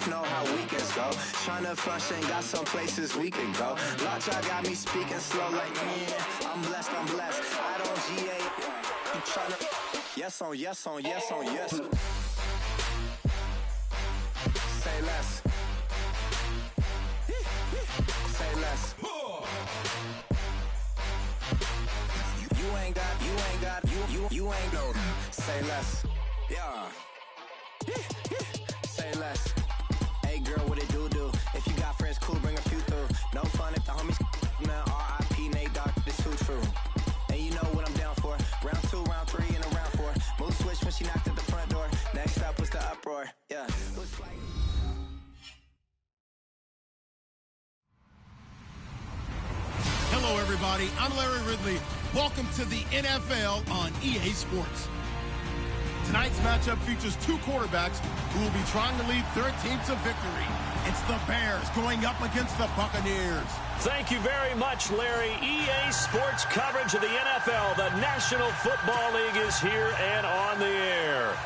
know how weekends go. Tryna function, got some places we can go. Lockjaw got me speaking slow like, yeah, I'm blessed, I'm blessed. I don't GA. You tryna, yes on, yes on, yes on, yes. Say less. Say less. You ain't no. Say less. Yeah. Say less. Hey girl, what it do? If you got friends, cool, bring a few through. No fun if the homies, man. R.I.P. Nate Dogg, this too true. And you know what I'm down for. Round 2, round 3, and a round 4. Move switch when she knocked at the front door. Next up was the uproar. Yeah. Looks like. Hello, everybody. I'm Larry Ridley. Welcome to the NFL on EA Sports. Tonight's matchup features two quarterbacks who will be trying to lead their team to victory. It's the Bears going up against the Buccaneers. Thank you very much, Larry. EA Sports coverage of the NFL. The National Football League is here and on the air.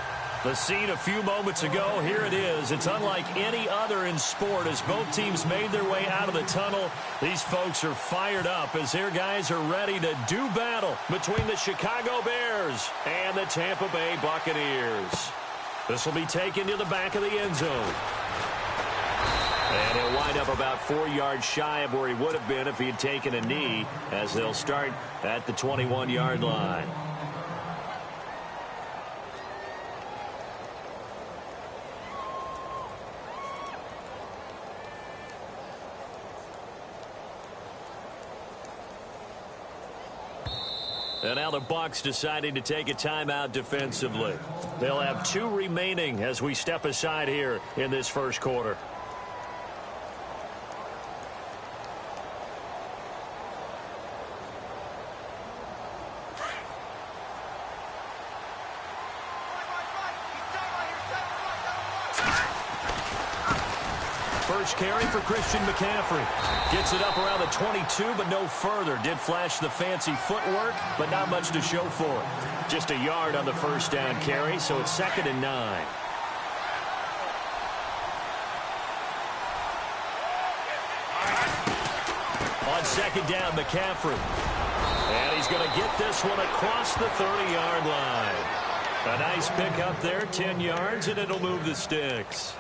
The scene a few moments ago, here it is. It's unlike any other in sport as both teams made their way out of the tunnel. These folks are fired up as their guys are ready to do battle between the Chicago Bears and the Tampa Bay Buccaneers. This will be taken to the back of the end zone. And he'll wind up about 4 yards shy of where he would have been if he had taken a knee, as they'll start at the 21-yard line. And now the Bucs deciding to take a timeout defensively. They'll have 2 remaining as we step aside here in this first quarter. First carry for Christian McCaffrey. Gets it up around the 22, but no further. Did flash the fancy footwork, but not much to show for it. Just a yard on the first down carry, so it's 2nd and 9. On 2nd down, McCaffrey. And he's going to get this one across the 30-yard line. A nice pick up there, 10 yards, and it'll move the sticks.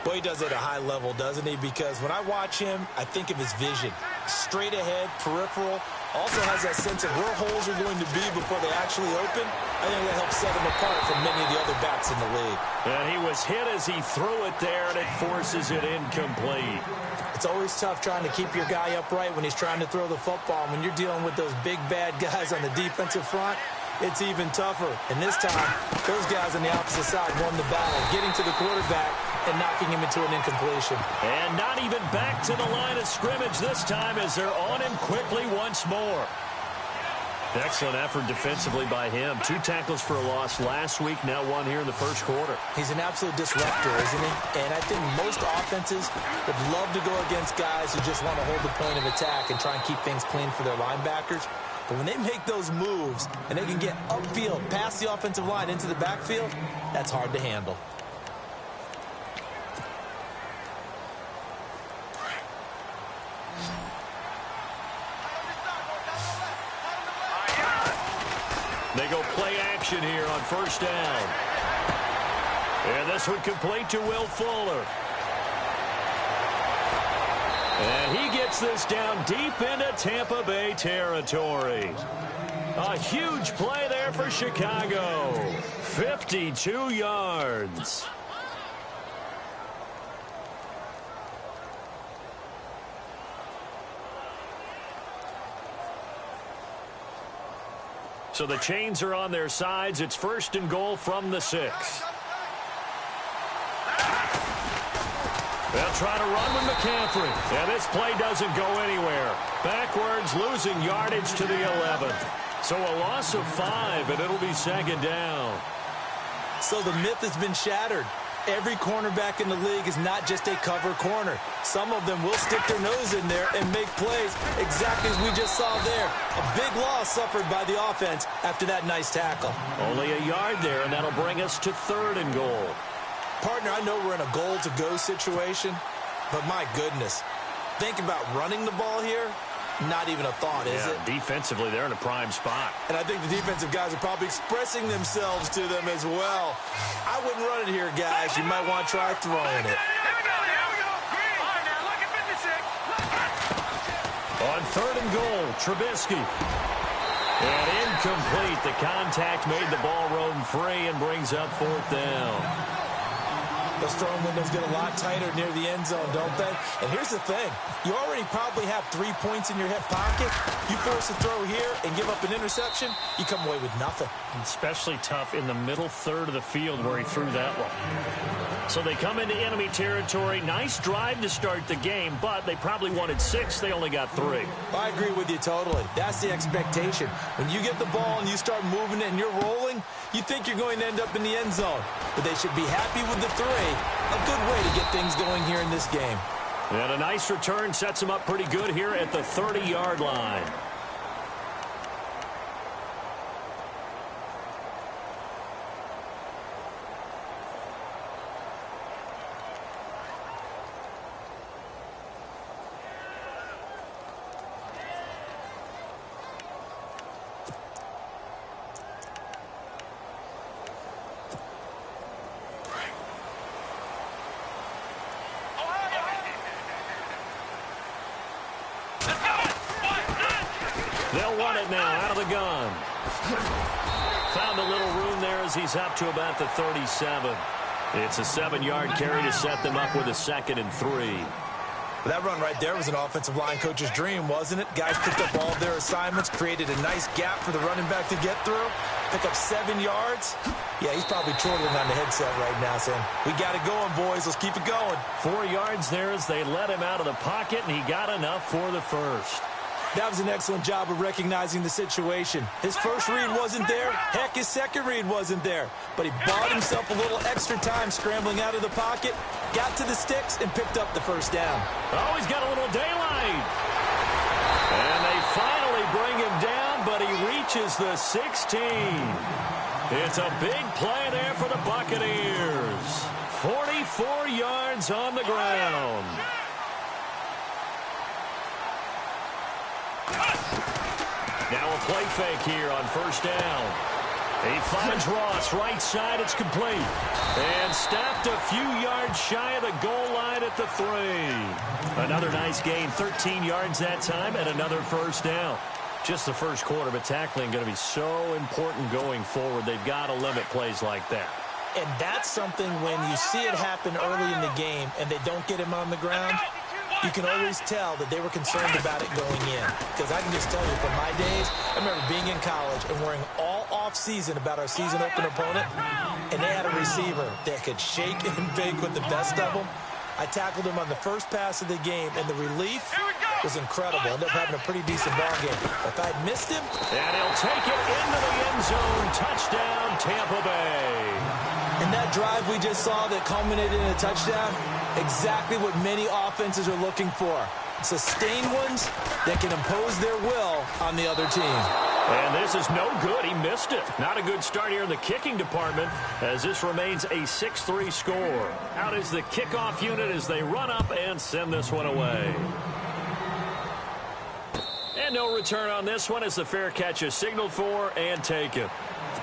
Well, he does it at a high level, doesn't he? Because when I watch him, I think of his vision. Straight ahead, peripheral. Also has that sense of where holes are going to be before they actually open. I think that helps set him apart from many of the other backs in the league. And he was hit as he threw it there, and it forces it incomplete. It's always tough trying to keep your guy upright when he's trying to throw the football. When you're dealing with those big, bad guys on the defensive front, it's even tougher. And this time, those guys on the opposite side won the battle, getting to the quarterback and knocking him into an incompletion. And not even back to the line of scrimmage this time as they're on him quickly once more. Excellent effort defensively by him. 2 tackles for a loss last week, now 1 here in the first quarter. He's an absolute disruptor, isn't he? And I think most offenses would love to go against guys who just want to hold the point of attack and try and keep things clean for their linebackers. But when they make those moves and they can get upfield past the offensive line into the backfield, that's hard to handle. They go play action here on first down. And this one complete to Will Fuller. And he gets this down deep into Tampa Bay territory. A huge play there for Chicago. 52 yards. So the chains are on their sides. It's 1st and goal from the 6. They'll try to run with McCaffrey. And this play doesn't go anywhere. Backwards, losing yardage to the 11. So a loss of 5, and it'll be 2nd down. So the myth has been shattered. Every cornerback in the league is not just a cover corner. Some of them will stick their nose in there and make plays exactly as we just saw there. A big loss suffered by the offense after that nice tackle. Only a yard there, and that'll bring us to 3rd and goal. Partner, I know we're in a goal-to-go situation, but my goodness, think about running the ball here. Not even a thought, is it? Defensively, they're in a prime spot. And I think the defensive guys are probably expressing themselves to them as well. I wouldn't run it here, guys. You might want to try throwing it. On 3rd and goal, Trubisky. And incomplete. The contact made the ball roam free and brings up 4th down. Those throwing windows get a lot tighter near the end zone, don't they? And here's the thing. You already probably have 3 points in your hip pocket. You force a throw here and give up an interception, you come away with nothing. Especially tough in the middle 3rd of the field where he threw that one. So they come into enemy territory. Nice drive to start the game, but they probably wanted 6. They only got 3. I agree with you totally. That's the expectation. When you get the ball and you start moving it and you're rolling, you think you're going to end up in the end zone. But they should be happy with the 3. A good way to get things going here in this game. And a nice return sets them up pretty good here at the 30-yard line. They'll run it now out of the gun. Found a little room there as he's up to about the 37. It's a 7-yard carry to set them up with a 2nd and 3. That run right there was an offensive line coach's dream, wasn't it? Guys picked up all of their assignments, created a nice gap for the running back to get through, pick up 7 yards. Yeah, he's probably chortling on the headset right now saying, we got it going, boys. Let's keep it going. 4 yards there as they let him out of the pocket, and he got enough for the first. That was an excellent job of recognizing the situation. His first read wasn't there. Heck, his second read wasn't there. But he bought himself a little extra time scrambling out of the pocket, got to the sticks, and picked up the first down. Oh, he's got a little daylight. And they finally bring him down, but he reaches the 16. It's a big play there for the Buccaneers. 44 yards on the ground. Now a play fake here on first down. He finds Ross right side. It's complete. And stopped a few yards shy of the goal line at the 3. Another nice gain, 13 yards that time, and another first down. Just the first quarter, but tackling going to be so important going forward. They've got to limit plays like that. And that's something when you see it happen early in the game and they don't get him on the ground, you can always tell that they were concerned about it going in. Because I can just tell you from my days, I remember being in college and worrying all off-season about our season opener opponent, and they had a receiver that could shake and bake with the best of them. I tackled him on the first pass of the game, and the relief was incredible. Ended up having a pretty decent ball game. If I'd missed him... And he'll take it into the end zone. Touchdown, Tampa Bay. And that drive we just saw that culminated in a touchdown, exactly what many offenses are looking for. Sustained ones that can impose their will on the other team. And this is no good. He missed it. Not a good start here in the kicking department as this remains a 6-3 score. Out is the kickoff unit as they run up and send this one away. And no return on this one as the fair catch is signaled for and taken.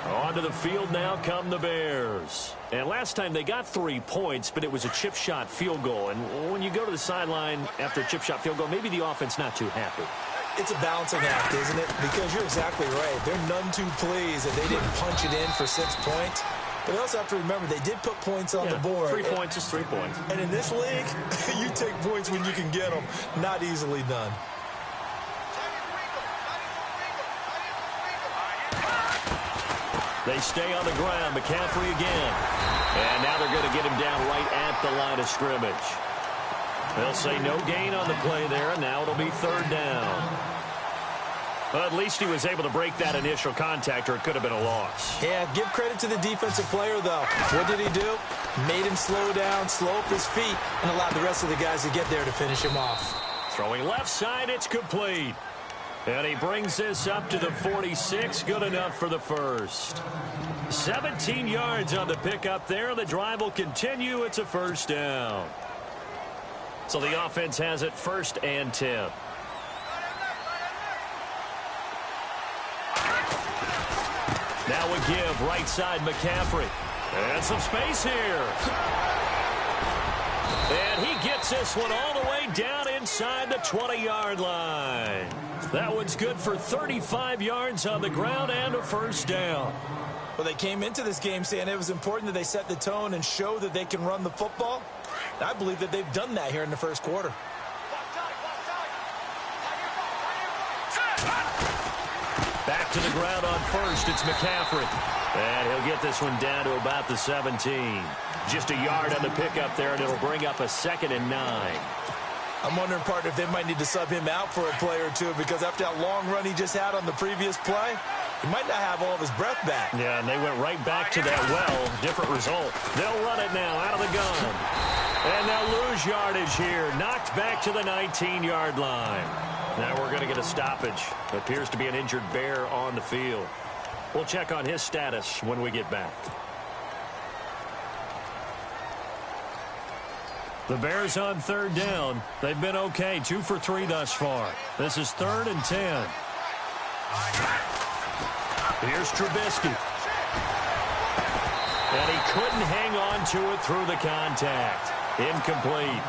Onto the field now come the Bears. And last time they got 3 points, but it was a chip shot field goal. And when you go to the sideline after a chip shot field goal, maybe the offense not too happy. It's a balancing act, isn't it? Because you're exactly right. They're none too pleased that they didn't punch it in for 6 points. But you also have to remember they did put points on the board. 3 points is 3 points. And in this league, you take points when you can get them. Not easily done. They stay on the ground. McCaffrey again. And now they're going to get him down right at the line of scrimmage. They'll say no gain on the play there, and now it'll be 3rd down. But at least he was able to break that initial contact, or it could have been a loss. Yeah, give credit to the defensive player, though. What did he do? Made him slow down, slow up his feet, and allowed the rest of the guys to get there to finish him off. Throwing left side, it's complete. And he brings this up to the 46. Good enough for the first. 17 yards on the pickup there. The drive will continue. It's a first down. So the offense has it 1st and 10. Now we give right side McCaffrey. And some space here. And he gets this one all the way down inside the 20-yard line. That one's good for 35 yards on the ground and a first down. Well, they came into this game saying it was important that they set the tone and show that they can run the football. And I believe that they've done that here in the first quarter. Back to the ground on first. It's McCaffrey. And he'll get this one down to about the 17. Just a yard on the pickup there, and it'll bring up a 2nd and 9. I'm wondering, partner, if they might need to sub him out for a play or two, because after that long run he just had on the previous play, he might not have all of his breath back. Yeah, and they went right back to that well. Different result. They'll run it now out of the gun. And they'll lose yardage here. Knocked back to the 19-yard line. Now we're going to get a stoppage. Appears to be an injured Bear on the field. We'll check on his status when we get back. The Bears on 3rd down. They've been okay. 2 for 3 thus far. This is 3rd and 10. Here's Trubisky. And he couldn't hang on to it through the contact. Incomplete.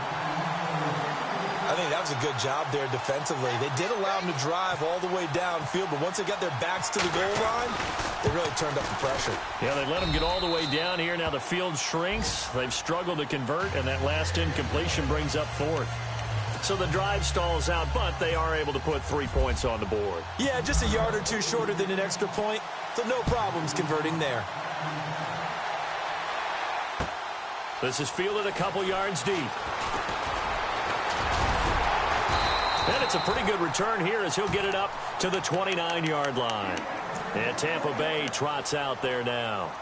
I think that was a good job there defensively. They did allow him to drive all the way downfield, but once they got their backs to the goal line, they really turned up the pressure. Yeah, they let him get all the way down here. Now the field shrinks. They've struggled to convert, and that last incompletion brings up 4th. So the drive stalls out, but they are able to put 3 points on the board. Yeah, just a yard or two shorter than an extra point, so no problems converting there. This is fielded a couple yards deep. And it's a pretty good return here as he'll get it up to the 29-yard line. And Tampa Bay trots out there now.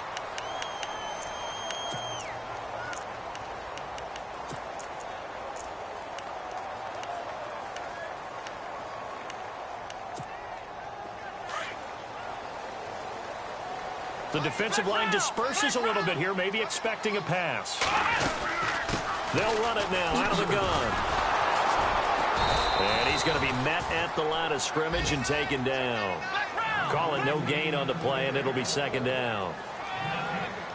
The defensive line disperses a little bit here, maybe expecting a pass. They'll run it now out of the gun. And he's going to be met at the line of scrimmage and taken down. Calling no gain on the play, and it'll be 2nd down.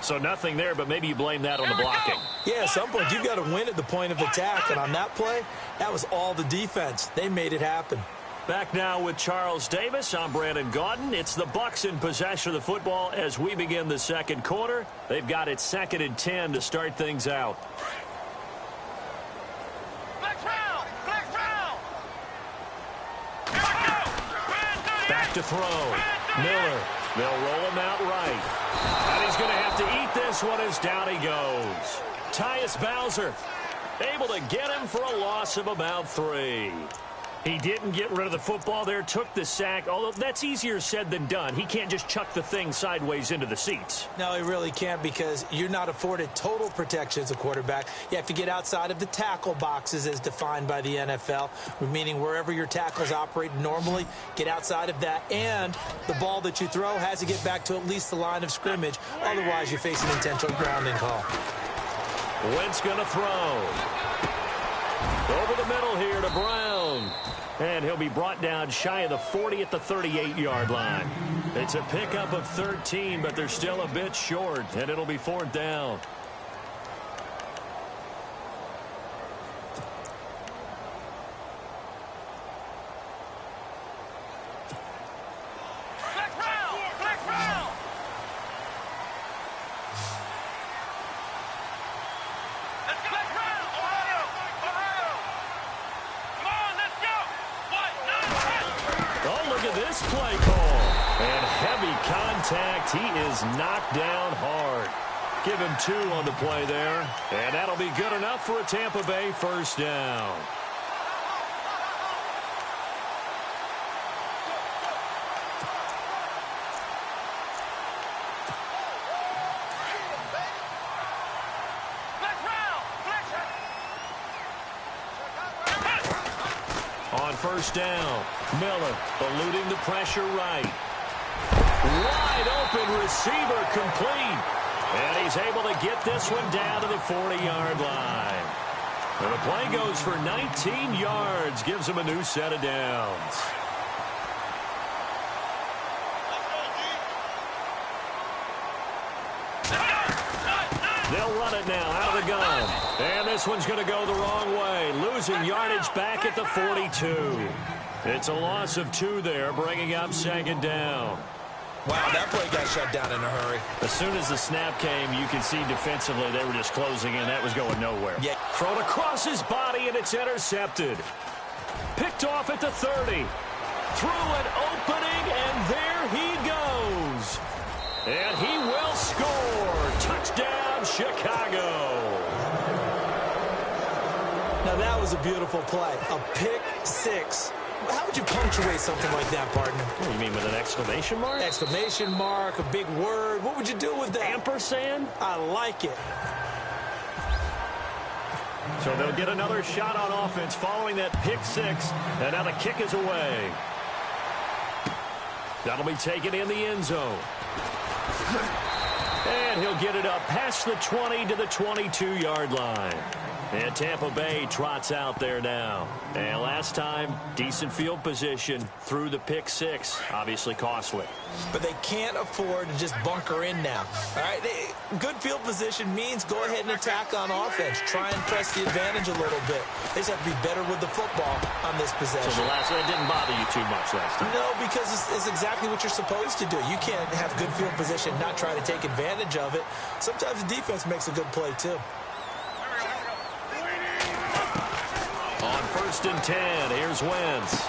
So nothing there, but maybe you blame that on the blocking. Yeah, at some point you've got to win at the point of attack, and on that play, that was all the defense. They made it happen. Back now with Charles Davis. I'm Brandon Gaudin. It's the Bucs in possession of the football as we begin the second quarter. They've got it 2nd and 10 to start things out. Back to throw. Miller. They'll roll him out right. And he's going to have to eat this one as down he goes. Tyus Bowser able to get him for a loss of about 3. He didn't get rid of the football there, took the sack, although that's easier said than done. He can't just chuck the thing sideways into the seats. No, he really can't, because you're not afforded total protection as a quarterback. You have to get outside of the tackle boxes as defined by the NFL, meaning wherever your tackles operate normally, get outside of that, and the ball that you throw has to get back to at least the line of scrimmage. Otherwise, you face an intentional grounding call. Wentz going to throw. Over the middle here to Brown. And he'll be brought down shy of the 40 at the 38-yard line. It's a pickup of 13, but they're still a bit short, and it'll be 4th down. He is knocked down hard. Give him 2 on the play there. And that'll be good enough for a Tampa Bay first down. On first down, Miller eluding the pressure right. Wide open receiver complete. And he's able to get this one down to the 40-yard line. And the play goes for 19 yards, gives him a new set of downs. They'll run it now out of the gun. And this one's going to go the wrong way, losing yardage back at the 42. It's a loss of 2 there, bringing up second down. Wow, that play got shut down in a hurry. As soon as the snap came, you can see defensively they were just closing in. That was going nowhere. Yeah. Thrown across his body, and it's intercepted. Picked off at the 30. Through an opening, and there he goes. And he will score. Touchdown, Chicago. Now, that was a beautiful play. A pick 6. How would you punctuate something like that, partner? What do you mean, with an exclamation mark? Exclamation mark, a big word. What would you do with that? Ampersand? I like it. So they'll get another shot on offense following that pick 6. And now the kick is away. That'll be taken in the end zone. And he'll get it up past the 20 to the 22-yard line. And Tampa Bay trots out there now. And last time, decent field position through the pick 6. Obviously costly. But they can't afford to just bunker in now. All right, good field position means go ahead and attack on offense. Try and press the advantage a little bit. They just have to be better with the football on this possession. So it didn't bother you too much last time? No, because it's exactly what you're supposed to do. You can't have good field position, not try to take advantage of it. Sometimes the defense makes a good play, too. On 1st and 10, here's Wentz.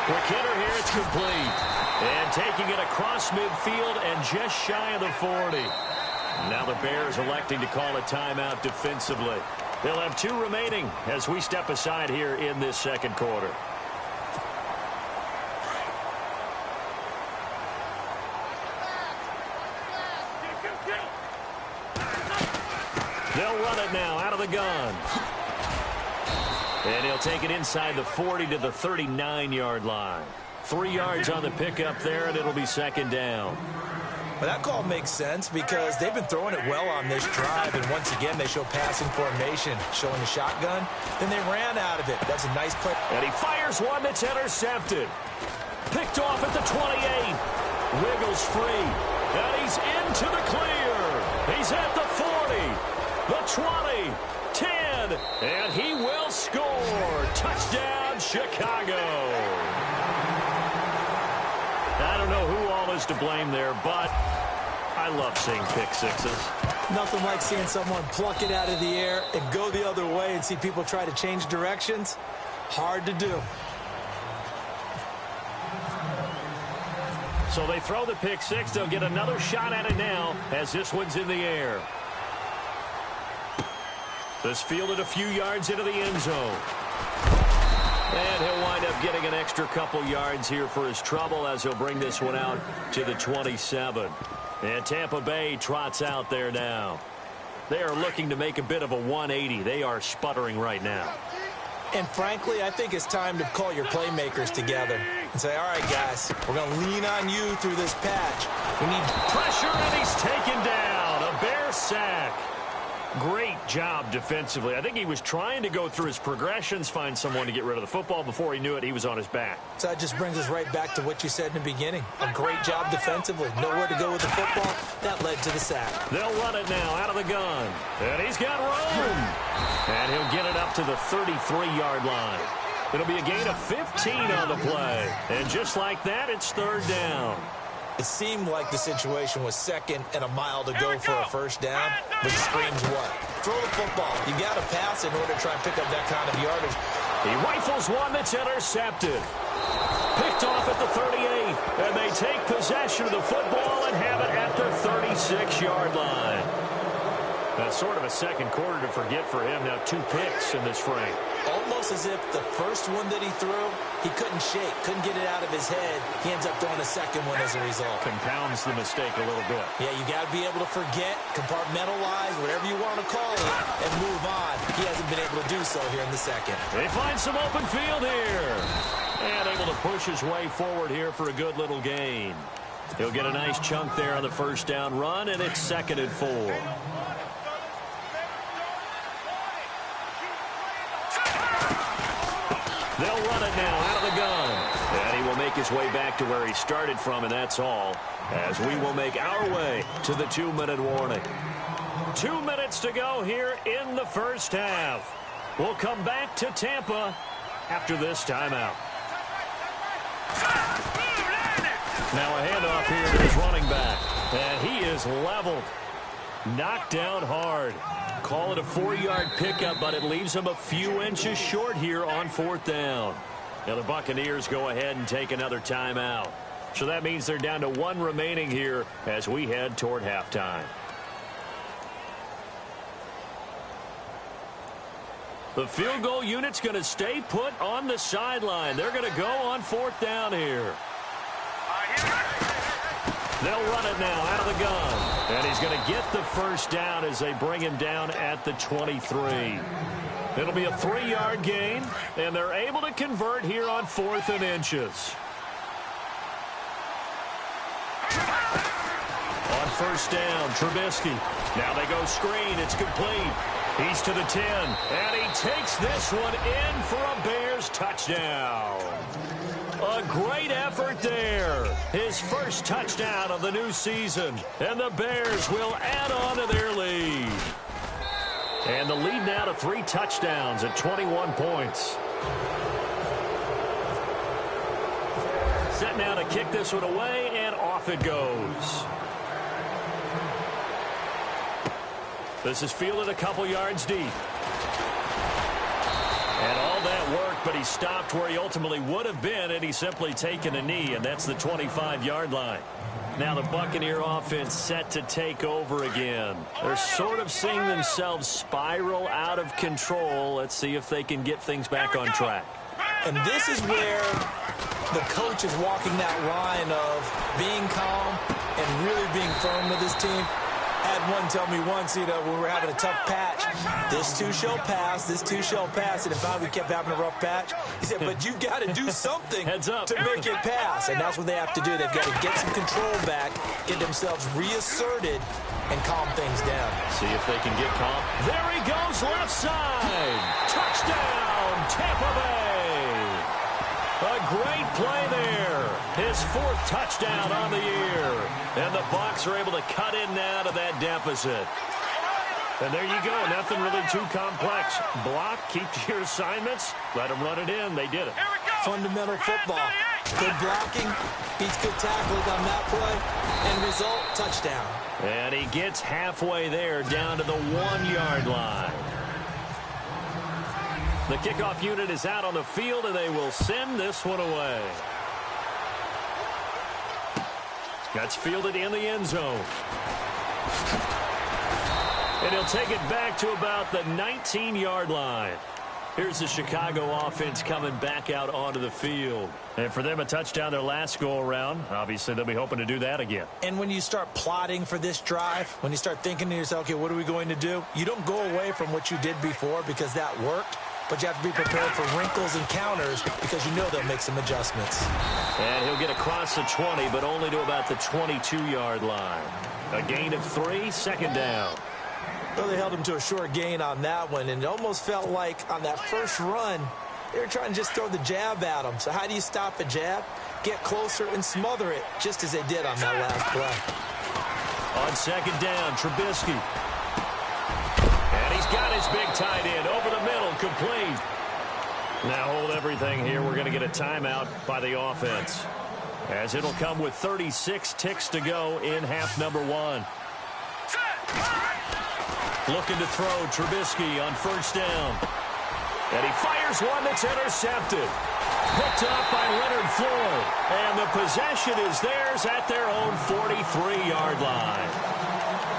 Quick hitter here, it's complete. And taking it across midfield and just shy of the 40. Now the Bears electing to call a timeout defensively. They'll have 2 remaining as we step aside here in this second quarter. They'll run it now out of the gun. And he'll take it inside the 40 to the 39-yard line. 3 yards on the pickup there, and it'll be second down. Well, that call makes sense because they've been throwing it well on this drive, and once again, they show passing formation, showing the shotgun. Then they ran out of it. That's a nice play. And he fires one that's intercepted. Picked off at the 28. Wiggles free. And he's into the clear. He's at the 40, the 20, 10, and he will score. Touchdown, Chicago. I don't know who all is to blame there, but I love seeing pick 6s. Nothing like seeing someone pluck it out of the air and go the other way and see people try to change directions. Hard to do. So they throw the pick 6. They'll get another shot at it now as this one's in the air. This fielded a few yards into the end zone. And he'll wind up getting an extra couple yards here for his trouble as he'll bring this one out to the 27. And Tampa Bay trots out there now. They are looking to make a bit of a 180. They are sputtering right now. And frankly, I think it's time to call your playmakers together and say, all right, guys, we're going to lean on you through this patch. We need pressure, and he's taken down. A Bear sack. Great job defensively. I think he was trying to go through his progressions, find someone to get rid of the football. Before he knew it, he was on his back. So that just brings us right back to what you said in the beginning. A great job defensively. Nowhere to go with the football. That led to the sack. They'll run it now out of the gun. And he's got room. And he'll get it up to the 33-yard line. It'll be a gain of 15 on the play. And just like that, it's third down. It seemed like the situation was second and a mile to go for a first down, which screams what? Throw the football. You got to pass in order to try and pick up that kind of yardage. He rifles one that's intercepted. Picked off at the 38, and they take possession of the football and have it at their 36-yard line. That's sort of a second quarter to forget for him. Now 2 picks in this frame. Almost as if the first one that he threw, he couldn't shake, couldn't get it out of his head. He ends up throwing a second one as a result. Compounds the mistake a little bit. Yeah, you got to be able to forget, compartmentalize, whatever you want to call it, and move on. He hasn't been able to do so here in the second. They find some open field here. And able to push his way forward here for a good little gain. He'll get a nice chunk there on the first down run, and it's 2nd and 4. They'll run it now out of the gun. And he will make his way back to where he started from, and that's all. As we will make our way to the 2-minute warning. 2 minutes to go here in the first half. We'll come back to Tampa after this timeout. Now a handoff here to his running back. And he is leveled. Knocked down hard. Call it a 4-yard pickup, but it leaves him a few inches short here on 4th down. Now the Buccaneers go ahead and take another timeout. So that means they're down to 1 remaining here as we head toward halftime. The field goal unit's going to stay put on the sideline. They're going to go on 4th down here. They'll run it now out of the gun. And he's going to get the first down as they bring him down at the 23. It'll be a 3-yard gain, and they're able to convert here on 4th and inches. On first down, Trubisky. Now they go screen. It's complete. He's to the 10, and he takes this one in for a Bears touchdown. A great effort there. His first touchdown of the new season. And the Bears will add on to their lead. And the lead now to 3 touchdowns at 21 points. Set now to kick this one away, and off it goes. This is fielded a couple yards deep. And all that work, but he stopped where he ultimately would have been had he simply taken a knee, and that's the 25-yard line. Now the Buccaneer offense set to take over again. They're sort of seeing themselves spiral out of control. Let's see if they can get things back on track. And this is where the coach is walking that line of being calm and really being firm with his team. Had one tell me once, when we were having a tough patch, this too shall pass, this too shall pass, and if we kept having a rough patch, he said, but you've got to do something to make it pass, and that's what they have to do. They've got to get some control back, get themselves reasserted, and calm things down. See if they can get calm. There he goes, left side. Touchdown, Tampa Bay. A great play there. His 4th touchdown on the year. And the Bucs are able to cut in now to that deficit. And there you go. Nothing really too complex. Block, keep to your assignments, let them run it in. They did it. Fundamental football. Good blocking, beats good tackling on that play. End result, touchdown. And he gets halfway there down to the 1-yard line. The kickoff unit is out on the field, and they will send this one away. That's fielded in the end zone. And he'll take it back to about the 19-yard line. Here's the Chicago offense coming back out onto the field. And for them, a touchdown their last go-around. Obviously, they'll be hoping to do that again. And when you start plotting for this drive, when you start thinking to yourself, okay, what are we going to do? You don't go away from what you did before because that worked. But you have to be prepared for wrinkles and counters because you know they'll make some adjustments. And he'll get across the 20, but only to about the 22-yard line. A gain of 3, 2nd down. Well, they held him to a short gain on that one, and it almost felt like on that first run, they were trying to just throw the jab at him. So how do you stop a jab? Get closer and smother it, just as they did on that last play. On 2nd down, Trubisky. And he's got his big tight end over the middle, complete. Now hold everything here. We're going to get a timeout by the offense, as it'll come with 36 ticks to go in half number 1. Looking to throw, Trubisky on first down. And he fires one that's intercepted. Picked up by Leonard Floyd. And the possession is theirs at their own 43-yard line.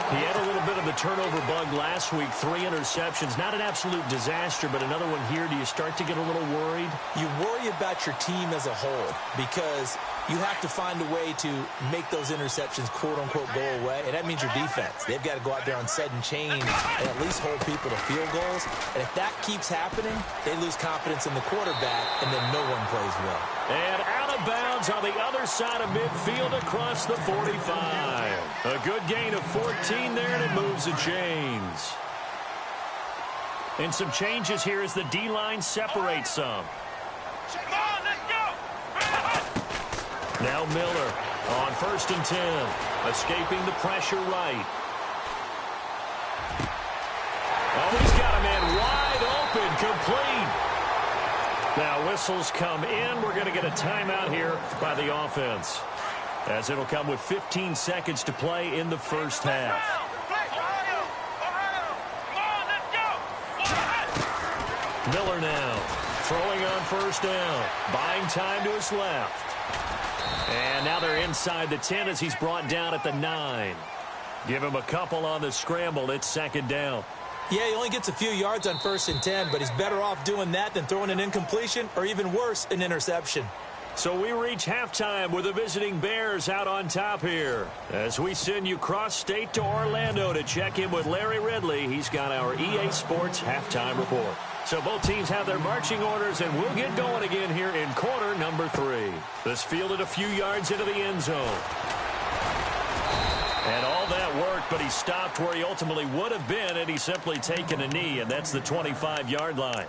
He had a little little bit of the turnover bug last week. 3 interceptions. Not an absolute disaster, but another one here. Do you start to get a little worried? You worry about your team as a whole because you have to find a way to make those interceptions, quote-unquote, go away, and that means your defense. They've got to go out there on sudden change and at least hold people to field goals. And if that keeps happening, they lose confidence in the quarterback, and then no one plays well. And out of bounds on the other side of midfield across the 45. A good gain of 14 there, and it moves the chains. And some changes here as the D-line separates some. Now Miller on 1st and 10, escaping the pressure right. Oh, he's got a man wide open, complete. Now whistles come in. We're going to get a timeout here by the offense, as it'll come with 15 seconds to play in the first half. Miller now throwing on 1st down, buying time to his left. And now they're inside the 10 as he's brought down at the 9. Give him a couple on the scramble. It's 2nd down. Yeah, he only gets a few yards on 1st and 10, but he's better off doing that than throwing an incompletion or even worse, an interception. So we reach halftime with the visiting Bears out on top here, as we send you cross-state to Orlando to check in with Larry Ridley. He's got our EA Sports halftime report. So both teams have their marching orders, and we'll get going again here in quarter number 3. This fielded a few yards into the end zone. And all that worked, but he stopped where he ultimately would have been had he simply taken a knee, and that's the 25-yard line.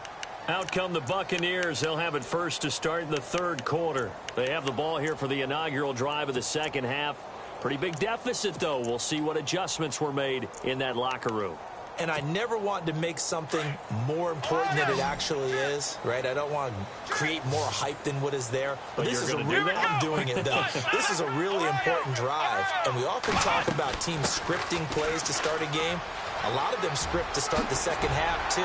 Out come the Buccaneers. They'll have it first to start in the 3rd quarter. They have the ball here for the inaugural drive of the 2nd half. Pretty big deficit, though. We'll see what adjustments were made in that locker room. And I never want to make something more important than it actually is, right? I don't want to create more hype than what is there. But this is a real, I'm doing it, though. This is a really important drive. And we often talk about teams scripting plays to start a game. A lot of them script to start the 2nd half, too.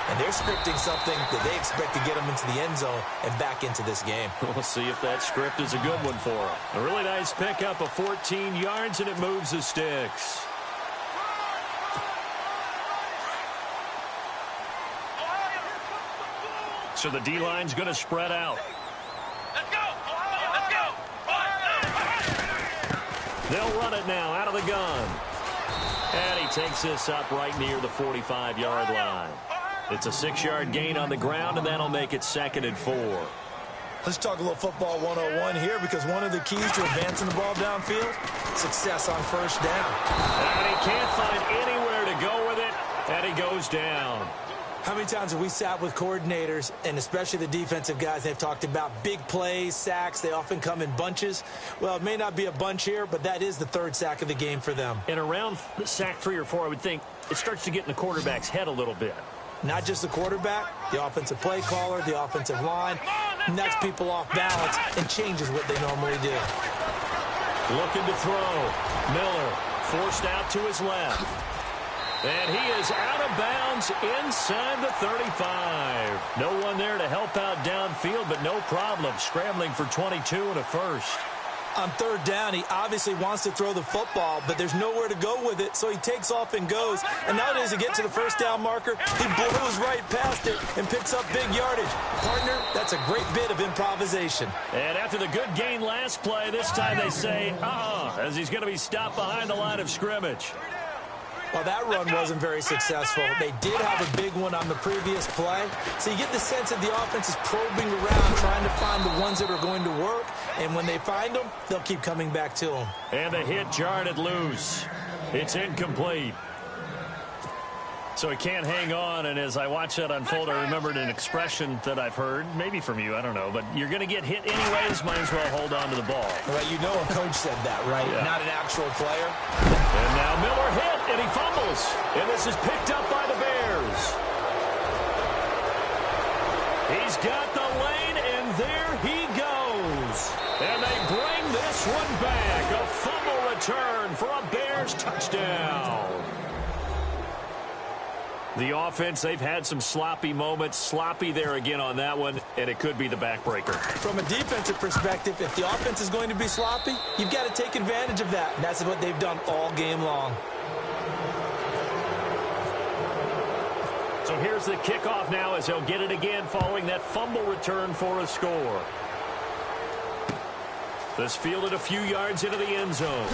And they're scripting something that they expect to get them into the end zone and back into this game. We'll see if that script is a good one for them. A really nice pickup of 14 yards, and it moves the sticks. So the D-line's going to spread out. Let's go! Let's go! They'll run it now out of the gun. And he takes this up right near the 45-yard line. It's a 6-yard gain on the ground, and that'll make it 2nd and 4. Let's talk a little football 101 here, because one of the keys to advancing the ball downfield, success on 1st down. And he can't find anywhere to go with it, and he goes down. How many times have we sat with coordinators, and especially the defensive guys, they've talked about big plays, sacks. They often come in bunches. Well, it may not be a bunch here, but that is the 3rd sack of the game for them. And around sack 3 or 4, I would think it starts to get in the quarterback's head a little bit. Not just the quarterback, the offensive play caller, the offensive line, knocks people off balance and changes what they normally do. Looking to throw. Miller forced out to his left. And he is out of bounds inside the 35. No one there to help out downfield, but no problem. Scrambling for 22 and a first. On 3rd down, he obviously wants to throw the football, but there's nowhere to go with it, so he takes off and goes. And nowadays, to get to the 1st down marker, he blows right past it and picks up big yardage. Partner, that's a great bit of improvisation. And after the good gain last play, this time they say, as he's going to be stopped behind the line of scrimmage. Well, that run wasn't very successful. They did have a big one on the previous play. So you get the sense that the offense is probing around, trying to find the ones that are going to work. And when they find them, they'll keep coming back to them. And the hit jarred it loose. It's incomplete. So he can't hang on, and as I watch that unfold, I remembered an expression that I've heard, maybe from you, I don't know, but you're going to get hit anyways, might as well hold on to the ball. Well, you know a coach said that, right? Yeah. Not an actual player. And now Miller hit, and he fumbles. And this is picked up by the Bears. He's got the lane, and there he goes. And they bring this one back. A fumble return for a Bears touchdown. The offense, they've had some sloppy moments. Sloppy there again on that one, and it could be the backbreaker. From a defensive perspective, if the offense is going to be sloppy, you've got to take advantage of that. And that's what they've done all game long. So here's the kickoff now as he'll get it again following that fumble return for a score. This fielded a few yards into the end zone.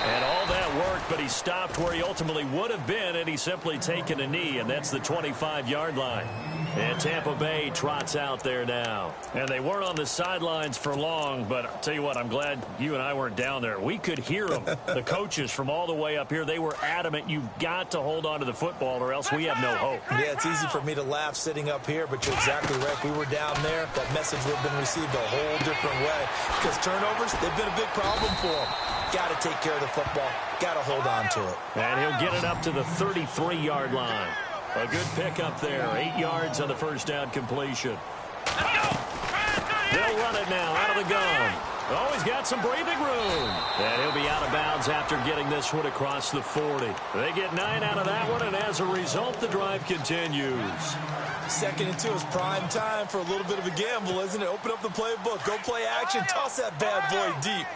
And all that worked, but he stopped where he ultimately would have been, and he's simply taken a knee, and that's the 25-yard line. And Tampa Bay trots out there now. And they weren't on the sidelines for long, but I'll tell you what, I'm glad you and I weren't down there. We could hear them. The coaches from all the way up here, they were adamant, you've got to hold on to the football or else we have no hope. Yeah, it's easy for me to laugh sitting up here, but you're exactly right. We were down there. That message would have been received a whole different way. Because turnovers, they've been a big problem for them. Got to take care of the football. Got to hold on to it. And he'll get it up to the 33-yard line. A good pickup there. 8 yards on the first down completion. They'll run it now out of the gun. Oh, he's got some breathing room. And he'll be out of bounds after getting this one across the 40. They get 9 out of that one, and as a result, the drive continues. 2nd and 2 is prime time for a little bit of a gamble, isn't it? Open up the playbook. Go play action. Toss that bad boy deep.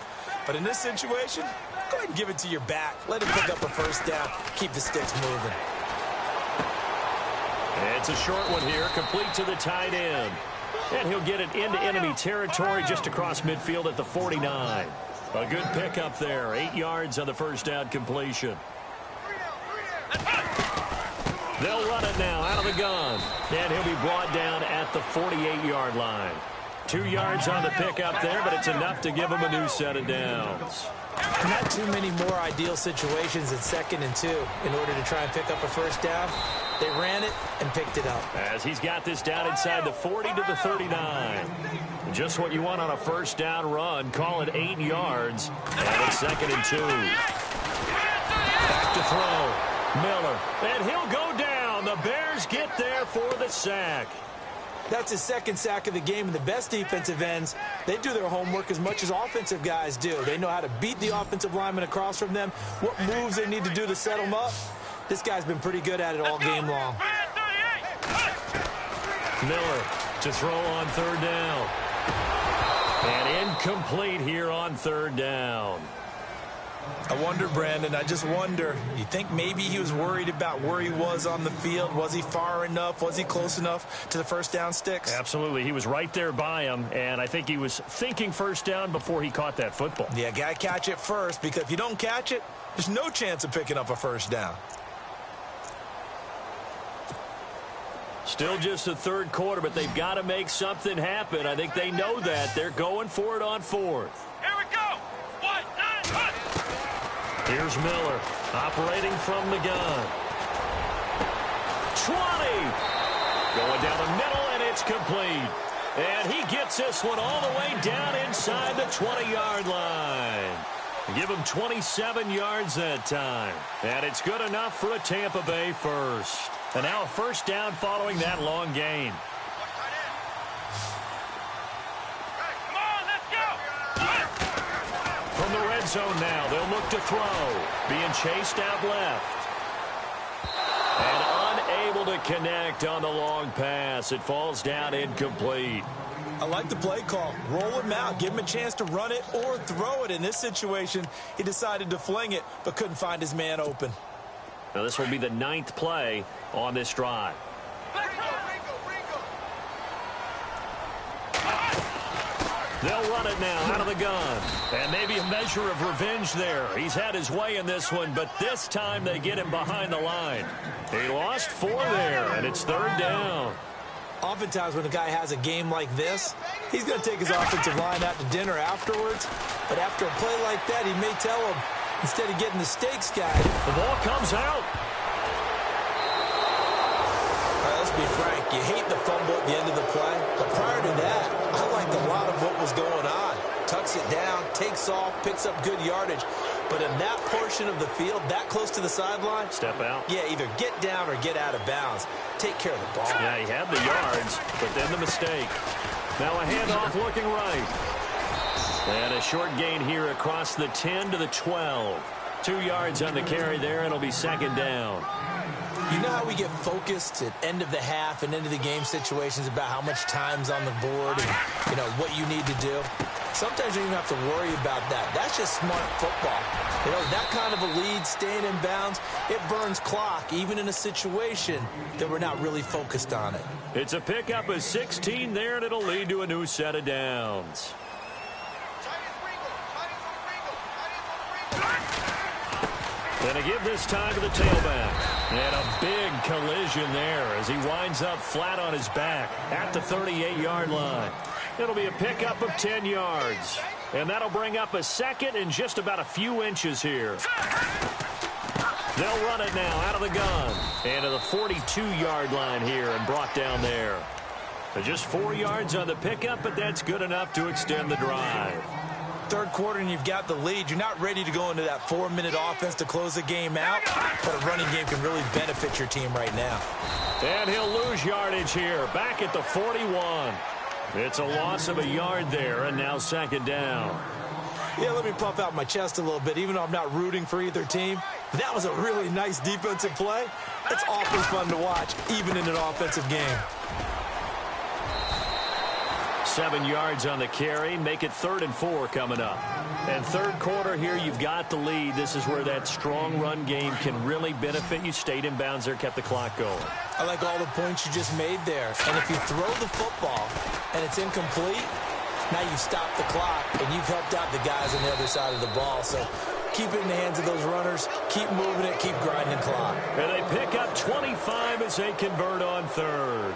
But in this situation, go ahead and give it to your back. Let him pick up a first down. Keep the sticks moving. It's a short one here, complete to the tight end. And he'll get it into enemy territory just across midfield at the 49. A good pickup there, 8 yards on the first down completion. They'll run it now out of the gun. And he'll be brought down at the 48-yard line. 2 yards on the pickup there, but it's enough to give him a new set of downs. Not too many more ideal situations in 2nd and 2 in order to try and pick up a first down. They ran it and picked it up. As he's got this down inside the 40 to the 39. Just what you want on a first down run. Call it 8 yards. And it's 2nd and 2. Back to throw. Miller. And he'll go down. The Bears get there for the sack. That's his 2nd sack of the game, and the best defensive ends, they do their homework as much as offensive guys do. They know how to beat the offensive lineman across from them, what moves they need to do to set them up. This guy's been pretty good at it all game long. Miller to throw on 3rd down. And incomplete here on 3rd down. I wonder, Brandon, I just wonder, you think maybe he was worried about where he was on the field? Was he far enough? Was he close enough to the first down sticks? Absolutely. He was right there by him, and I think he was thinking first down before he caught that football. Yeah, got to catch it first, because if you don't catch it, there's no chance of picking up a first down. Still just the 3rd quarter, but they've got to make something happen. I think they know that. They're going for it on 4th. Here we go. 1, 9, 1. Here's Miller operating from the gun. 20. Going down the middle, and it's complete. And he gets this one all the way down inside the 20-yard line. Give him 27 yards that time. And it's good enough for a Tampa Bay first. And now a first down following that long gain. From the red zone now, they'll look to throw. Being chased out left. And unable to connect on the long pass. It falls down incomplete. I like the play call. Roll him out. Give him a chance to run it or throw it. In this situation, he decided to fling it, but couldn't find his man open. Now this will be the 9th play on this drive. They'll run it now out of the gun. And maybe a measure of revenge there. He's had his way in this one, but this time they get him behind the line. He lost 4 there, and it's 3rd down. Oftentimes when a guy has a game like this, he's going to take his offensive line out to dinner afterwards. But after a play like that, he may tell him, instead of getting the steaks, guy. The ball comes out. Let's be frank, you hate the fumble at the end of the play. But prior to that, I liked a lot of what was going on. Tucks it down, takes off, picks up good yardage. But in that portion of the field, that close to the sideline, step out. Yeah, either get down or get out of bounds. Take care of the ball. Yeah, he had the yards, but then the mistake. Now a handoff looking right. And a short gain here across the 10 to the 12. 2 yards on the carry there, and it'll be 2nd down. You know how we get focused at end of the half and end of the game situations about how much time's on the board and, what you need to do? Sometimes you don't even have to worry about that. That's just smart football. That kind of a lead, staying in bounds, it burns clock, even in a situation that we're not really focused on it. It's a pickup of 16 there, and it'll lead to a new set of downs. Gonna give this time to the tailback. And a big collision there as he winds up flat on his back at the 38-yard line. It'll be a pickup of 10 yards. And that'll bring up a second and just about a few inches here. They'll run it now out of the gun. And to the 42-yard line here and brought down there. Just 4 yards on the pickup, but that's good enough to extend the drive. Third quarter and you've got the lead. You're not ready to go into that 4-minute offense to close the game out, but a running game can really benefit your team right now. And he'll lose yardage here, back at the 41. It's a loss of a yard there, and now second down. Yeah, let me puff out my chest a little bit, even though I'm not rooting for either team. That was a really nice defensive play. It's awfully fun to watch, even in an offensive game. 7 yards on the carry. Make it 3rd and 4 coming up. And third quarter here, you've got the lead. This is where that strong run game can really benefit you. Stayed in bounds there, kept the clock going. I like all the points you just made there. And if you throw the football and it's incomplete, now you stop the clock and you've helped out the guys on the other side of the ball. So keep it in the hands of those runners. Keep moving it. Keep grinding clock. And they pick up 25 as they convert on third.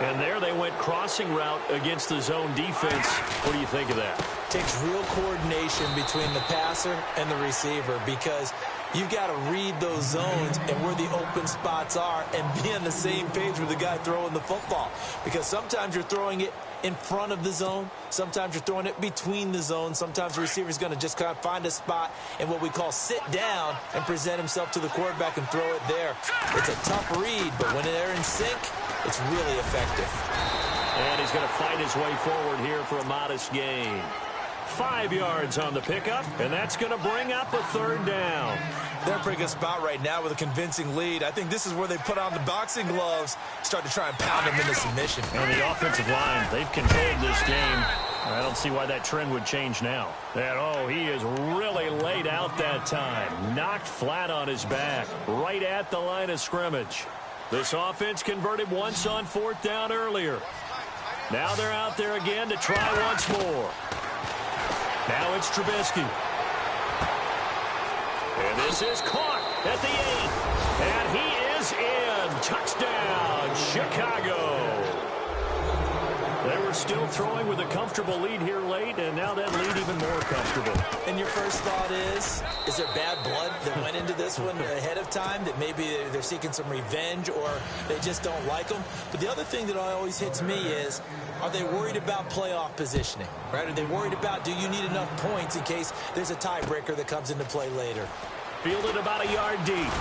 And there they went crossing route against the zone defense. What do you think of that? Takes real coordination between the passer and the receiver because you've got to read those zones and where the open spots are and be on the same page with the guy throwing the football. Because sometimes you're throwing it in front of the zone. Sometimes you're throwing it between the zones. Sometimes the receiver's going to just kind of find a spot and what we call sit down and present himself to the quarterback and throw it there. It's a tough read, but when they're in sync, it's really effective. And he's going to fight his way forward here for a modest gain. 5 yards on the pickup, and that's going to bring up a third down. They're in a pretty good spot right now with a convincing lead. I think this is where they put on the boxing gloves, start to try and pound them into submission. And the offensive line, they've controlled this game. I don't see why that trend would change now. And, he is really laid out that time. Knocked flat on his back, right at the line of scrimmage. This offense converted once on 4th down earlier. Now they're out there again to try once more. Now it's Trubisky. And this is caught at the 8. And he is in. Touchdown, Chicago. They were still throwing with a comfortable lead here late, and now that lead even more comfortable. And your first thought is there bad blood that went into this one ahead of time, that maybe they're seeking some revenge or they just don't like them? But the other thing that always hits me is, are they worried about playoff positioning, right? Are they worried about, do you need enough points in case there's a tiebreaker that comes into play later? Fielded about a yard deep.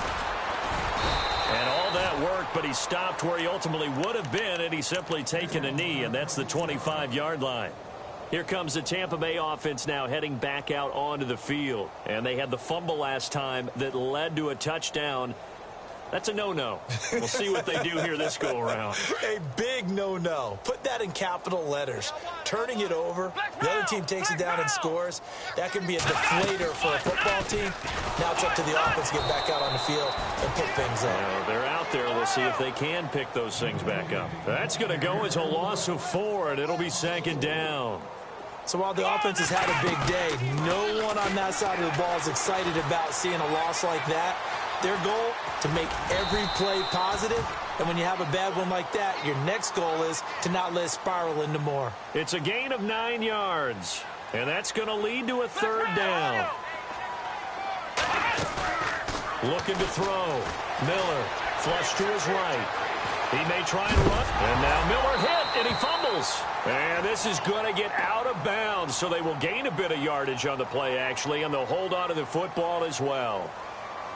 And all that work, but he stopped where he ultimately would have been, and he's simply taken a knee, and that's the 25-yard line. Here comes the Tampa Bay offense now heading back out onto the field. And they had the fumble last time that led to a touchdown. That's a no-no. We'll see what they do here this go-around. A big no-no. Put that in capital letters. Turning it over, the other team takes it down and scores. That can be a deflator for a football team. Now it's up to the offense to get back out on the field and pick things up. They're out there. We'll see if they can pick those things back up. That's going to go as a loss of 4, and it'll be second down. So while the offense has had a big day, no one on that side of the ball is excited about seeing a loss like that. Their goal, to make every play positive. And when you have a bad one like that, your next goal is to not let it spiral into more. It's a gain of 9 yards. And that's going to lead to a third down. Looking to throw. Miller, flush to his right. He may try and run. And now Miller hit, and he fumbles. And this is going to get out of bounds, so they will gain a bit of yardage on the play, actually, and they'll hold on to the football as well.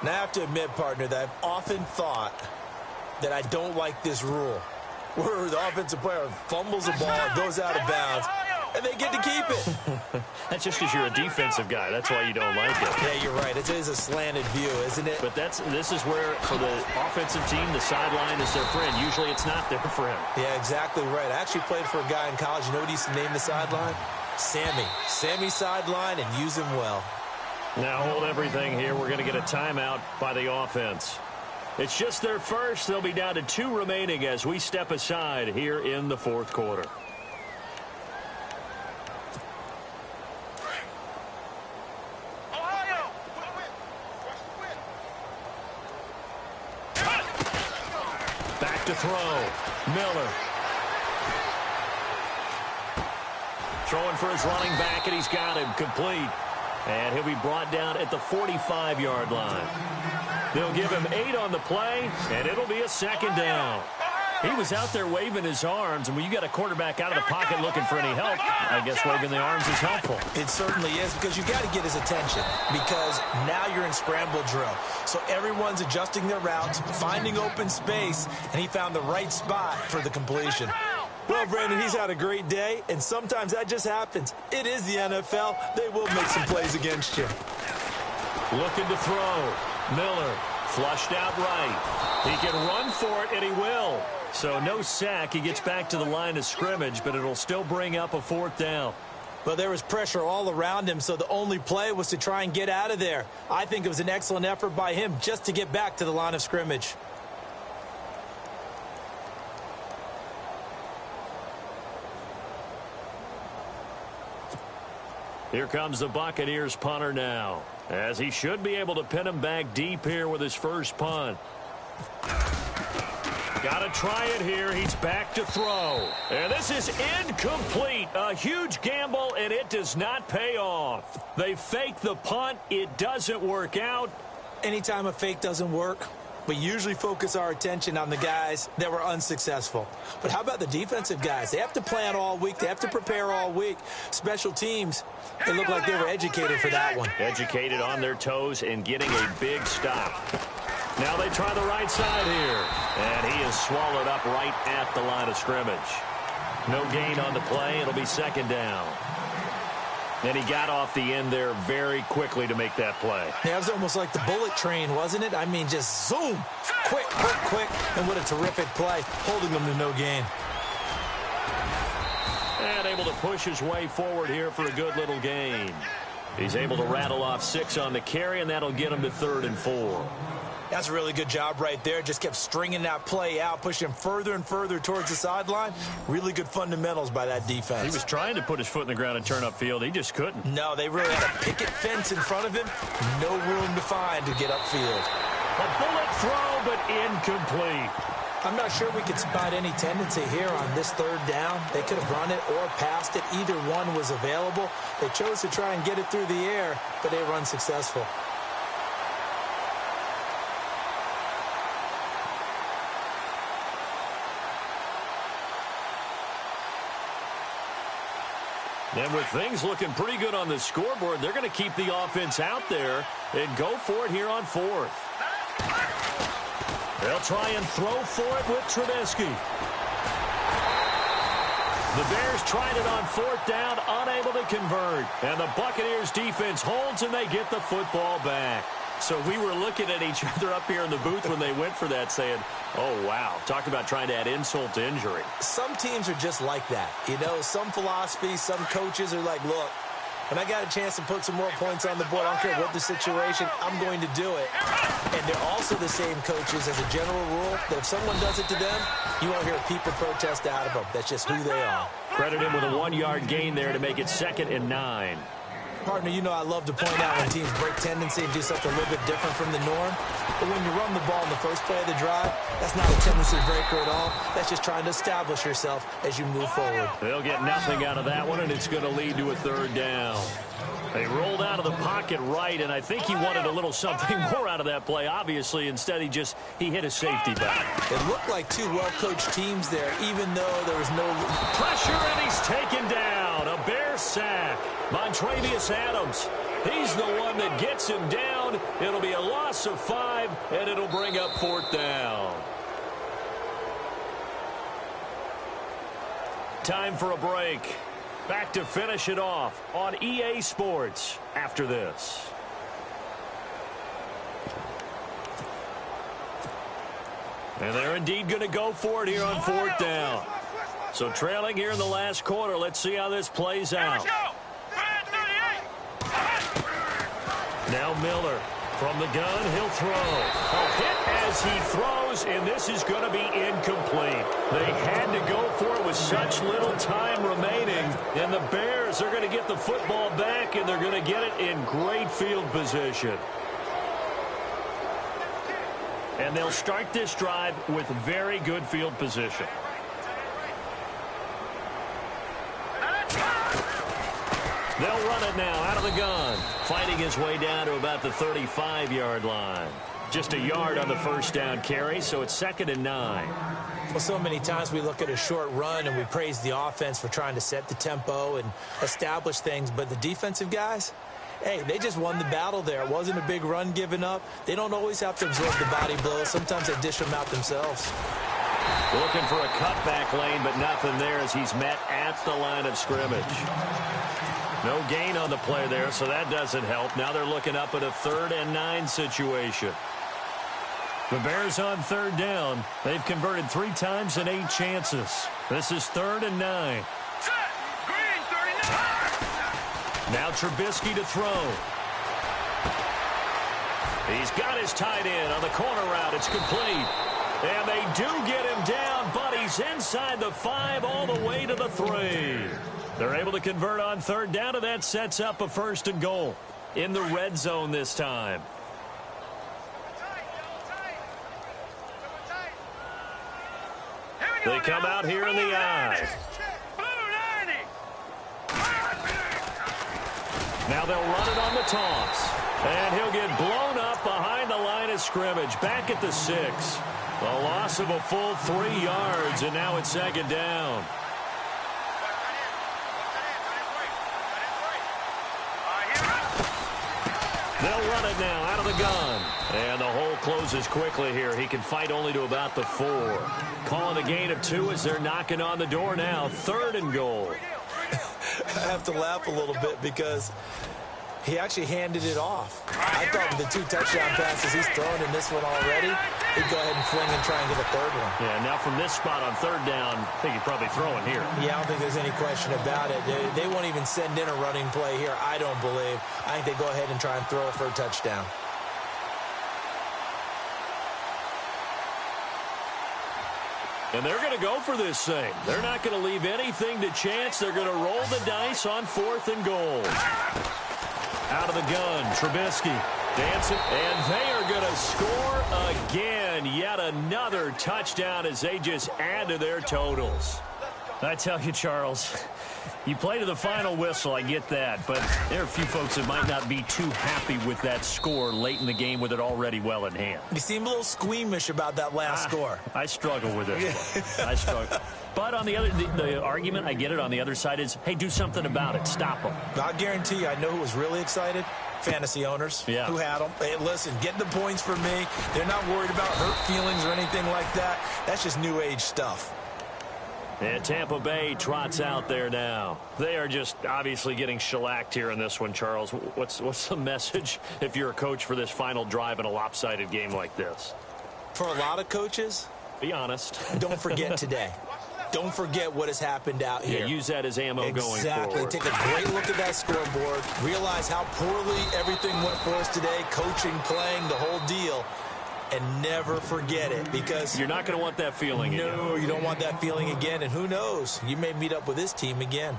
Now, I have to admit, partner, that I've often thought that I don't like this rule, where the offensive player fumbles the ball, goes out of bounds, and they get to keep it. That's just because you're a defensive guy. That's why you don't like it. Yeah, you're right. It is a slanted view, isn't it? But this is where, for the offensive team, the sideline is their friend. Usually it's not there for him. Yeah, exactly right. I actually played for a guy in college. You know what he used to name the sideline? Sammy. Sammy sideline, and use him well. Now hold everything here. We're going to get a timeout by the offense. It's just their first. They'll be down to 2 remaining as we step aside here in the fourth quarter. Ohio! Back to throw. Miller. Throwing for his running back, and he's got him complete. And he'll be brought down at the 45-yard line. They'll give him 8 on the play, and it'll be a second down. He was out there waving his arms, and when you got a quarterback out of the pocket looking for any help, I guess waving the arms is helpful. It certainly is, because you got to get his attention, because now you're in scramble drill. So everyone's adjusting their routes, finding open space, and he found the right spot for the completion. Well, Brandon, he's had a great day, and sometimes that just happens. It is the NFL. They will make some plays against you. Looking to throw. Miller flushed out right. He can run for it, and he will. So no sack. He gets back to the line of scrimmage, but it'll still bring up a 4th down. Well, there was pressure all around him, so the only play was to try and get out of there. I think it was an excellent effort by him just to get back to the line of scrimmage. Here comes the Buccaneers punter now, as he should be able to pin him back deep here with his first punt. Got to try it here. He's back to throw. And this is incomplete. A huge gamble, and it does not pay off. They fake the punt. It doesn't work out. Anytime a fake doesn't work, we usually focus our attention on the guys that were unsuccessful. But how about the defensive guys? They have to plan all week. They have to prepare all week. Special teams, it looked like they were educated for that one. Educated on their toes and getting a big stop. Now they try the right side here. And he is swallowed up right at the line of scrimmage. No gain on the play. It'll be second down. And he got off the end there very quickly to make that play. Yeah, it was almost like the bullet train, wasn't it? I mean, just zoom. Quick, quick, quick. And what a terrific play, holding them to no gain. And able to push his way forward here for a good little gain. He's able to rattle off 6 on the carry, and that'll get him to 3rd and 4. That's a really good job right there. Just kept stringing that play out, pushing him further and further towards the sideline. Really good fundamentals by that defense. He was trying to put his foot in the ground and turn upfield. He just couldn't. No, they really had a picket fence in front of him. No room to find to get upfield. A bullet throw, but incomplete. I'm not sure we could spot any tendency here on this 3rd down. They could have run it or passed it. Either one was available. They chose to try and get it through the air, but they were unsuccessful. And with things looking pretty good on the scoreboard, they're going to keep the offense out there and go for it here on 4th. They'll try and throw for it with Trubisky. The Bears tried it on 4th down, unable to convert. And the Buccaneers defense holds, and they get the football back. So we were looking at each other up here in the booth when they went for that, saying, oh, wow. Talk about trying to add insult to injury. Some teams are just like that. You know, some philosophies, some coaches are like, look, when I got a chance to put some more points on the board, I don't care what the situation, I'm going to do it. And they're also the same coaches as a general rule that if someone does it to them, you won't hear people protest out of them. That's just who they are. Credit him with a 1-yard gain there to make it 2nd and 9. Partner, you know I love to point out when teams break tendency and do something a little bit different from the norm. But when you run the ball in the first play of the drive, that's not a tendency breaker at all. That's just trying to establish yourself as you move forward. They'll get nothing out of that one, and it's going to lead to a 3rd down. They rolled out of the pocket right, and I think he wanted a little something more out of that play, obviously. Instead, he hit a safety back. It looked like 2 well-coached teams there, even though there was no pressure, and he's taken down. A Bear sack. Montravius Adams. He's the one that gets him down. It'll be a loss of 5, and it'll bring up 4th down. Time for a break. Back to finish it off on EA Sports after this. And they're indeed going to go for it here on 4th down. So trailing here in the last quarter. Let's see how this plays out. Now Miller from the gun. He'll throw. A hit as he throws, and this is going to be incomplete. They had to go for it with such little time remaining. And the Bears are going to get the football back, and they're going to get it in great field position. And they'll start this drive with very good field position. They'll run it now out of the gun. Fighting his way down to about the 35-yard line. Just a yard on the first down carry, so it's 2nd and 9. Well, so many times we look at a short run and we praise the offense for trying to set the tempo and establish things. But the defensive guys, hey, they just won the battle there. It wasn't a big run given up. They don't always have to absorb the body blows. Sometimes they dish them out themselves. Looking for a cutback lane, but nothing there as he's met at the line of scrimmage. No gain on the play there, so that doesn't help. Now they're looking up at a 3rd and 9 situation. The Bears on 3rd down. They've converted 3 times in 8 chances. This is 3rd and 9. Now Trubisky to throw. He's got his tight end on the corner route. It's complete. And they do get him down, but he's inside the 5 all the way to the 3. They're able to convert on 3rd down, and that sets up a 1st and goal in the red zone this time. They come out here in the I. Now they'll run it on the toss. And he'll get blown up behind the line of scrimmage. Back at the 6. A loss of a full 3 yards, and now it's 2nd down. They'll run it now out of the gun. And the hole closes quickly here. He can fight only to about the 4. Calling a gain of 2 as they're knocking on the door now. 3rd and goal. I have to laugh a little bit because he actually handed it off. I thought with the 2 touchdown passes he's thrown in this one already, he'd go ahead and fling and try and get a 3rd one. Yeah, now from this spot on 3rd down, I think he'd probably throw it here. Yeah, I don't think there's any question about it. They won't even send in a running play here, I don't believe. I think they go ahead and try and throw it for a touchdown. And they're going to go for this thing. They're not going to leave anything to chance. They're going to roll the dice on 4th and goal. Out of the gun, Trubisky dancing, and they are going to score again. Yet another touchdown as they just add to their totals. I tell you, Charles, you play to the final whistle, I get that, but there are a few folks that might not be too happy with that score late in the game with it already well in hand. You seem a little squeamish about that last score. I struggle with it. I struggle. But on the other, the argument, I get it, on the other side is, hey, do something about it. Stop them. I guarantee you, I know who was really excited. Fantasy owners who had them. Hey, listen, get the points for me. They're not worried about hurt feelings or anything like that. That's just new age stuff. And Tampa Bay trots out there now. They are just obviously getting shellacked here in this one, Charles. What's the message if you're a coach for this final drive in a lopsided game like this? For a lot of coaches, be honest. Don't forget today. Don't forget what has happened out here. Yeah, use that as ammo going forward. Exactly. Take a great look at that scoreboard. Realize how poorly everything went for us today. Coaching, playing, the whole deal. And never forget it, because you're not going to want that feeling again. No, you don't want that feeling again. And who knows? You may meet up with this team again.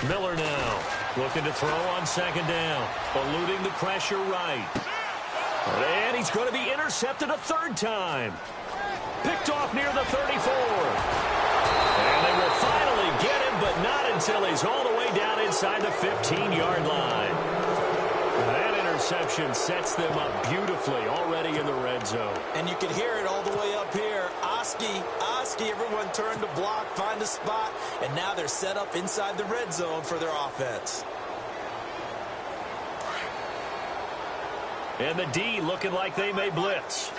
Miller now looking to throw on 2nd down, eluding the pressure right. And he's going to be intercepted a 3rd time. Picked off near the 34. And they will finally get him, but not until he's all the way down inside the 15-yard line. That interception sets them up beautifully already in the red zone. And you can hear it all the way up here. Oski Trubisky. Everyone turned to block, find a spot, and now they're set up inside the red zone for their offense. And the D looking like they may blitz.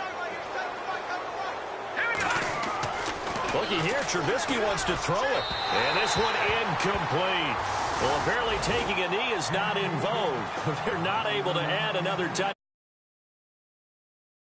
Looky here, Trubisky wants to throw it. And this one incomplete. Well, apparently taking a knee is not in vogue. They're not able to add another touchdown.